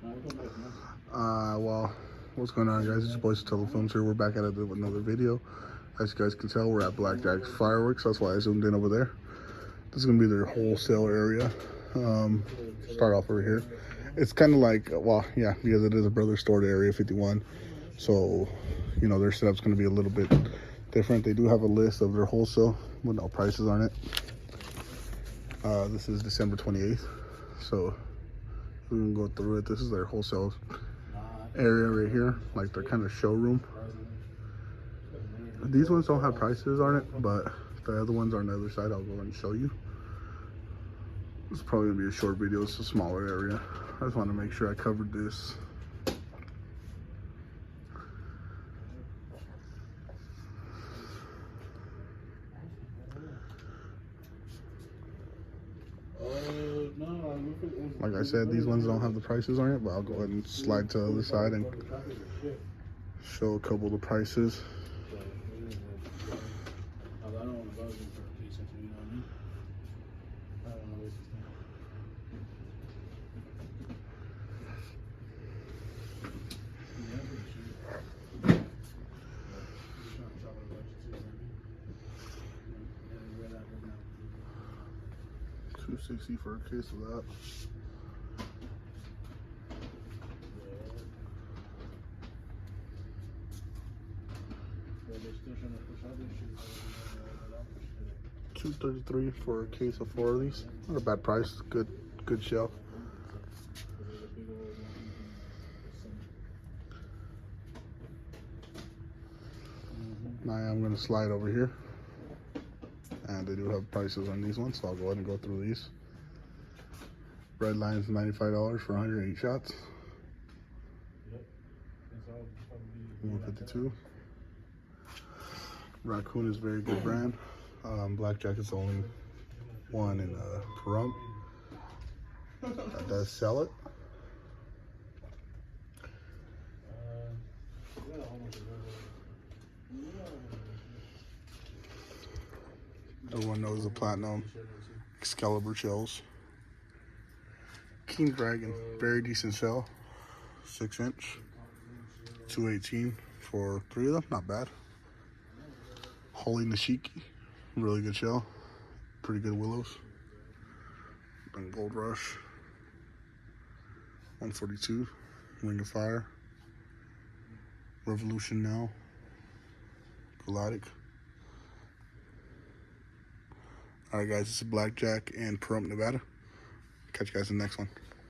Well, what's going on, guys? It's your boys, Telephones here. We're back at it with another video. As you guys can tell, we're at Blackjack's Fireworks. That's why I zoomed in over there. This is gonna be their wholesale area. Start off over here. It's kind of like, well, yeah, because it is a brother store to Area 51. So, you know, their setup's gonna be a little bit different. They do have a list of their wholesale with no prices on it. This is December 28th. So we can go through it. This is their wholesale area right here, like their kind of showroom. These ones don't have prices on it, but the other ones are on the other side. I'll go and show you. It's probably gonna be a short video. It's a smaller area. I just want to make sure I covered this. Like I said, these ones don't have the prices on it, but I'll go ahead and slide to the other side and show a couple of the prices. $260 for a case of that. $233 for a case of 4 of these. Not a bad price. Good shelf. Now I'm going to slide over here, and they do have prices on these ones, so I'll go ahead and go through these. Red Line's $95 for 108 shots. 152. Raccoon is a very good brand. Blackjack is the only one in pahrump that does sell it. Everyone knows the platinum Excalibur shells. King Dragon, very decent shell, 6-inch, 218 for 3 of them, not bad. Holy Nishiki, really good shell, pretty good willows. And Gold Rush, 142, Ring of Fire, Revolution Now, Galactic. Alright guys, this is Blackjack and pahrump, Nevada. Catch you guys in the next one.